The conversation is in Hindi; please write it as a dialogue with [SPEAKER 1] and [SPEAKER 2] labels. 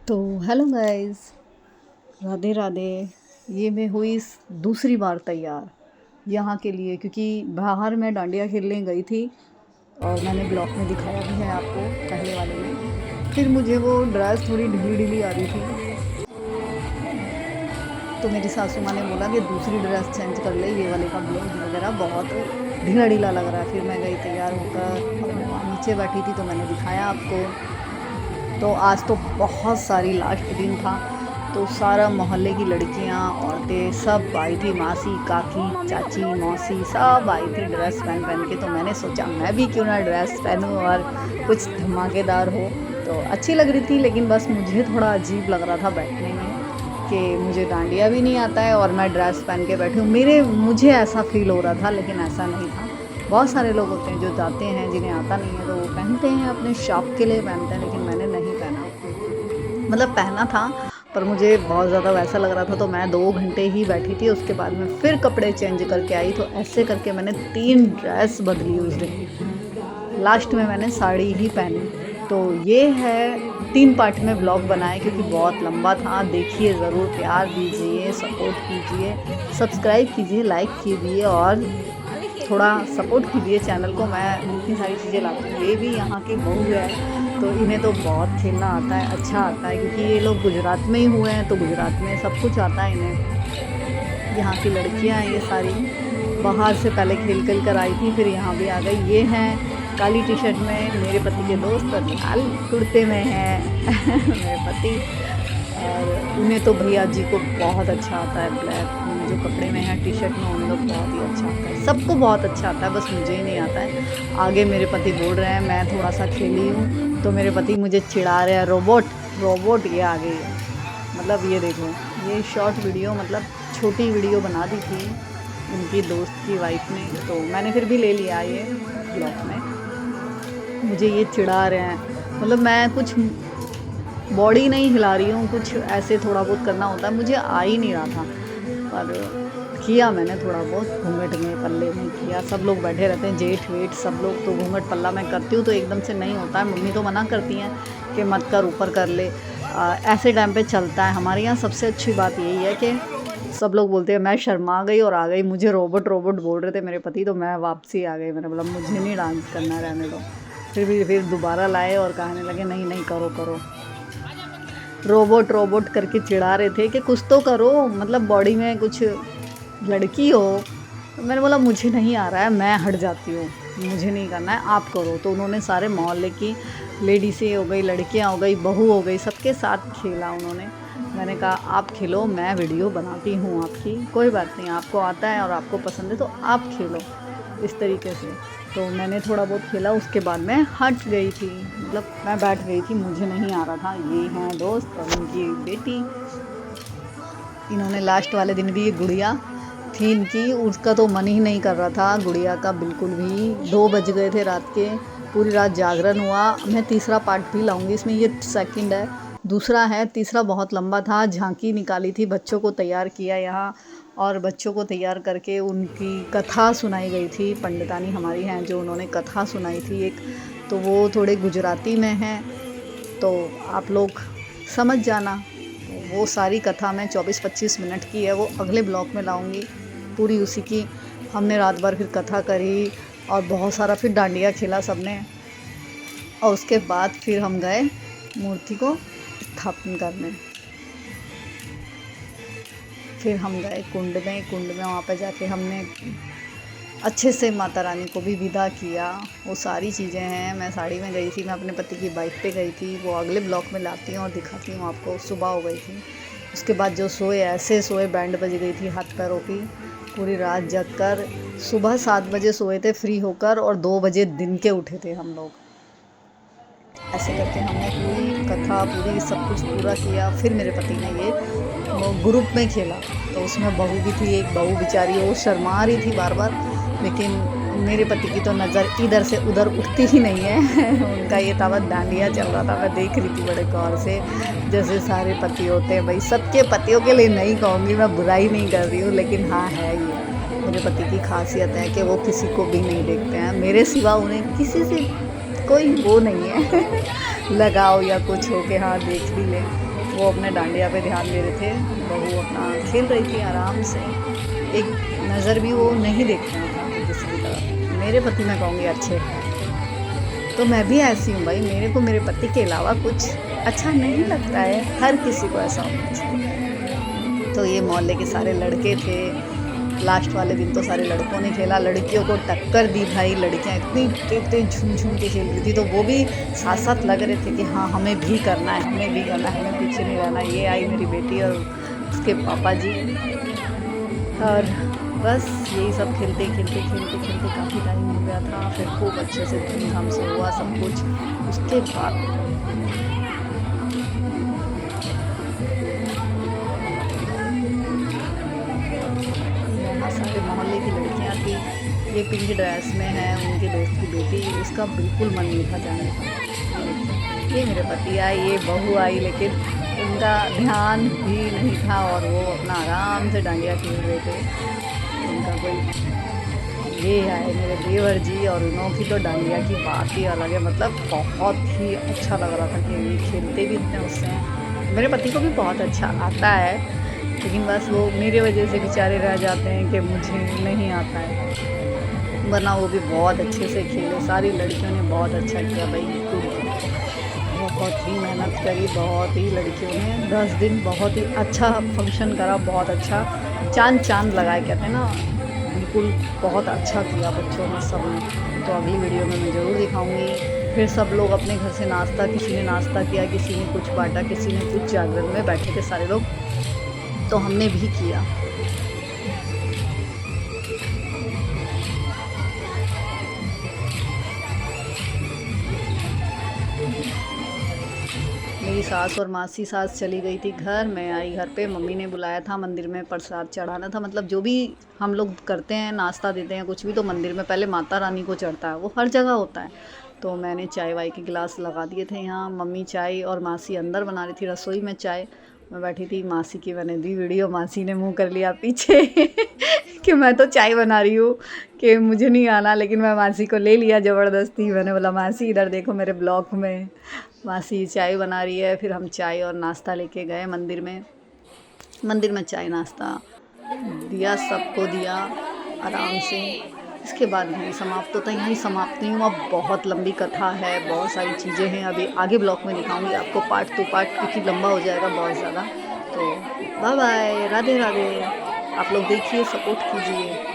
[SPEAKER 1] तो हेलो गाइस, राधे राधे। ये मैं हुई दूसरी बार तैयार यहाँ के लिए, क्योंकि बाहर मैं डांडिया खेलने गई थी और मैंने ब्लॉग में दिखाया भी है आपको पहले वाले में। फिर मुझे वो ड्रेस थोड़ी ढीली ढीली आ रही थी, तो मेरी सासू माँ ने बोला कि दूसरी ड्रेस चेंज कर ले, ये वाले का ब्लाउज वगैरह बहुत ढीला ढीला लग रहा है। फिर मैं गई तैयार होकर और मैं वहाँ नीचे बैठी थी, तो मैंने दिखाया आपको। तो आज तो बहुत सारी लास्ट दिन था, तो सारा मोहल्ले की लड़कियां औरतें सब आई थी, मासी काकी चाची मौसी सब आई थी ड्रेस पहन पहन के। तो मैंने सोचा मैं भी क्यों ना ड्रेस पहनूं और कुछ धमाकेदार हो। तो अच्छी लग रही थी, लेकिन बस मुझे थोड़ा अजीब लग रहा था बैठने में कि मुझे डांडिया भी नहीं आता है और मैं ड्रेस पहन के बैठी हूँ। मुझे ऐसा फील हो रहा था, लेकिन ऐसा नहीं था। बहुत सारे लोग होते हैं जो जाते हैं, जिन्हें आता नहीं है, तो वो पहनते हैं, अपने शौक के लिए पहनते हैं, लेकिन मैंने नहीं पहना। मतलब पहना था, पर मुझे बहुत ज़्यादा वैसा लग रहा था, तो मैं 2 घंटे ही बैठी थी। उसके बाद मैं फिर कपड़े चेंज करके आई। तो ऐसे करके मैंने 3 ड्रेस बदली उस दिन। लास्ट में मैंने साड़ी ही पहनी। तो ये है 3 पार्ट में ब्लॉग बनाए, क्योंकि बहुत लंबा था। देखिए ज़रूर, प्यार दीजिए, सपोर्ट कीजिए, सब्सक्राइब कीजिए, लाइक कीजिए और थोड़ा सपोर्ट कीजिए चैनल को। मैं इतनी सारी चीज़ें लाती हूँ। ये भी यहाँ की बहू है, तो इन्हें तो बहुत खेलना आता है, अच्छा आता है, क्योंकि ये लोग गुजरात में ही हुए हैं, तो गुजरात में सब कुछ आता है इन्हें। यहाँ की लड़कियाँ हैं ये सारी, बाहर से पहले खेल खेल कर आई थी, फिर यहाँ भी आ गई। ये हैं काली टी शर्ट में मेरे पति के दोस्त, और लाल कुर्ते में हैं मेरे पति। और उन्हें तो भैया जी को बहुत अच्छा आता है ब्लैक जो कपड़े में है, टी शर्ट में, उन लोग बहुत ही अच्छा आता है। सबको बहुत अच्छा आता है, बस मुझे ही नहीं आता है। आगे मेरे पति बोल रहे हैं, मैं थोड़ा सा खेली हूँ, तो मेरे पति मुझे चिढ़ा रहे हैं, रोबोट रोबोट ये आ गई है। मतलब ये देखो, ये शॉर्ट वीडियो, मतलब छोटी वीडियो बना दी थी उनकी दोस्त की वाइफ ने, तो मैंने फिर भी ले लिया ये ब्लॉग में। मुझे ये चिढ़ा रहे हैं, मतलब मैं कुछ बॉडी नहीं हिला रही हूँ, कुछ ऐसे थोड़ा बहुत करना होता है, मुझे आ ही नहीं रहा था, पर किया मैंने थोड़ा बहुत। घूंघट में पल्ले में किया। सब लोग बैठे रहते हैं, जेठ वेठ सब लोग, तो घूंघट पल्ला मैं करती हूँ तो एकदम से नहीं होता है। मम्मी तो मना करती हैं कि मत कर, ऊपर कर ले। ऐसे टाइम पे चलता है हमारे यहाँ। सबसे अच्छी बात यही है कि सब लोग बोलते हैं, मैं शर्मा गई और आ गई, मुझे रोबोट रोबोट बोल रहे थे मेरे पति, तो मैं वापसी आ गई। मैंने बोला मुझे नहीं डांस करना, रहने दो। फिर दोबारा लाए और कहने लगे नहीं नहीं करो करो। रोबोट रोबोट करके चिढ़ा रहे थे कि कुछ तो करो, मतलब बॉडी में कुछ लड़की हो। तो मैंने बोला मुझे नहीं आ रहा है, मैं हट जाती हूँ, मुझे नहीं करना है, आप करो। तो उन्होंने सारे मोहल्ले की लेडीसें हो गई, लड़कियाँ हो गई, बहू हो गई, सबके साथ खेला उन्होंने। मैंने कहा आप खेलो, मैं वीडियो बनाती हूँ आपकी, कोई बात नहीं, आपको आता है और आपको पसंद है तो आप खेलो, इस तरीके से। तो मैंने थोड़ा बहुत खेला, उसके बाद मैं हट गई थी, मतलब मैं बैठ गई थी, मुझे नहीं आ रहा था। ये हैं दोस्त और उनकी बेटी। इन्होंने लास्ट वाले दिन भी, ये गुड़िया थी इनकी, उसका तो मन ही नहीं कर रहा था गुड़िया का बिल्कुल भी। 2 बज गए थे रात के, पूरी रात जागरण हुआ। मैं तीसरा पार्ट भी लाऊंगी इसमें, ये सेकंड है, दूसरा है। तीसरा बहुत लंबा था। झांकी निकाली थी, बच्चों को तैयार किया यहाँ, और बच्चों को तैयार करके उनकी कथा सुनाई गई थी। पंडितानी हमारी हैं जो, उन्होंने कथा सुनाई थी एक, तो वो थोड़े गुजराती में हैं, तो आप लोग समझ जाना। तो वो सारी कथा मैं 24-25 मिनट की है, वो अगले ब्लॉग में लाऊंगी पूरी उसी की। हमने रात भर फिर कथा करी और बहुत सारा फिर डांडिया खेला सबने, और उसके बाद फिर हम गए मूर्ति को स्थापन करने। फिर हम गए कुंड में वहाँ पे जाके हमने अच्छे से माता रानी को भी विदा किया। वो सारी चीज़ें हैं। मैं साड़ी में गई थी, मैं अपने पति की बाइक पे गई थी, वो अगले ब्लॉग में लाती हूँ और दिखाती हूँ आपको। सुबह हो गई थी, उसके बाद जो सोए ऐसे सोए, बैंड बज गई थी हाथ पैरों की, पूरी रात जग कर। सुबह 7 बजे सोए थे फ्री होकर, और 2 बजे दिन के उठे थे हम लोग। ऐसे करके हमने पूरी कथा, पूरी सब कुछ पूरा किया। फिर मेरे पति ने ये ग्रुप में खेला, तो उसमें बहू भी थी, एक बहू बेचारी वो शर्मा रही थी बार बार, लेकिन मेरे पति की तो नज़र इधर से उधर उठती ही नहीं है उनका ये तावत डांडिया चल रहा था, मैं देख रही थी बड़े गौर से। जैसे सारे पति होते हैं भाई, सबके पतियों के लिए नहीं कहूँगी, मैं बुराई नहीं कर रही हूँ, लेकिन हाँ है ये मेरे पति की खासियत है कि वो किसी को भी नहीं देखते हैं, मेरे सिवा उन्हें किसी से कोई वो नहीं है लगाओ या कुछ हो के हाँ देख भी लें। वो अपने डांडिया पे ध्यान दे रहे थे, बहू अपना खेल रही थी आराम से, एक नज़र भी वो नहीं देख रहा था किसी की तरफ। मेरे पति मैं कहूँगी अच्छे हैं, तो मैं भी ऐसी हूँ भाई, मेरे को मेरे पति के अलावा कुछ अच्छा नहीं लगता है, हर किसी को ऐसा होना चाहिए। तो ये मोहल्ले के सारे लड़के थे, लास्ट वाले दिन तो सारे लड़कों ने खेला, लड़कियों को टक्कर दी भाई, लड़कियां इतनी इतनी झूम झूम के खेल रही थी, तो वो भी साथ साथ लग रहे थे कि हाँ हमें भी करना है, हमें भी करना है, हमें पीछे नहीं रहना। ये आई मेरी बेटी और उसके पापा जी, और बस यही सब खेलते खेलते खेलते खेलते काफ़ी टाइम हो गया था। फिर खूब अच्छे से धूमधाम से हुआ सब कुछ। उसके बाद सारे मोहल्ले की लड़कियां थी, ये पिंक ड्रेस में है, उनके दोस्त की बेटी, उसका बिल्कुल मन नहीं था जाने का। ये मेरे पति आए, ये बहू आई, लेकिन उनका ध्यान भी नहीं था और वो अपना आराम से डांडिया खेल रहे थे। उनका कोई ये आए मेरे देवर जी, और उनकी तो डांडिया की बात ही अलग है, मतलब बहुत ही अच्छा लग रहा था कि ये खेलते भी इतने उससे हैं। मेरे पति को भी बहुत अच्छा आता है, लेकिन बस वो मेरे वजह से बेचारे रह जाते हैं कि मुझे नहीं आता है, वरना वो भी बहुत अच्छे से खेले। सारी लड़कियों ने बहुत अच्छा किया भाई, बहुत ही मेहनत करी, बहुत ही लड़कियों ने 10 दिन बहुत ही अच्छा फंक्शन करा, बहुत अच्छा चांद चांद लगाए, कहते हैं ना, बिल्कुल बहुत अच्छा किया बच्चों ने सब ने। तो अगली वीडियो में मैं ज़रूर दिखाऊंगी। फिर सब लोग अपने घर से नाश्ता, किसी ने नाश्ता किया, किसी ने कुछ बांटा, किसी ने कुछ, जागरण में बैठे थे सारे लोग, तो हमने भी किया। मेरी सास और मासी सास चली गई थी घर, मैं आई घर पे। मम्मी ने बुलाया था, मंदिर में प्रसाद चढ़ाना था, मतलब जो भी हम लोग करते हैं, नाश्ता देते हैं कुछ भी, तो मंदिर में पहले माता रानी को चढ़ता है, वो हर जगह होता है। तो मैंने चाय वाय के गिलास लगा दिए थे यहाँ, मम्मी चाय और मासी अंदर बना रही थी रसोई में चाय, मैं बैठी थी। मासी की मैंने दी वीडियो, मासी ने मुंह कर लिया पीछे कि मैं तो चाय बना रही हूँ, कि मुझे नहीं आना, लेकिन मैं मासी को ले लिया ज़बरदस्ती। मैंने बोला मासी इधर देखो मेरे ब्लॉग में, मासी चाय बना रही है। फिर हम चाय और नाश्ता लेके गए मंदिर में। मंदिर में चाय नाश्ता दिया, सबको दिया आराम से। इसके बाद नहीं समाप्त होता, यहीं समाप्त नहीं हुआ, बहुत लंबी कथा है, बहुत सारी चीज़ें हैं, अभी आगे ब्लॉग में दिखाऊंगी आपको पार्ट टू पार्ट, क्योंकि लंबा हो जाएगा बहुत ज़्यादा। तो बाय बाय, राधे राधे। आप लोग देखिए, सपोर्ट कीजिए।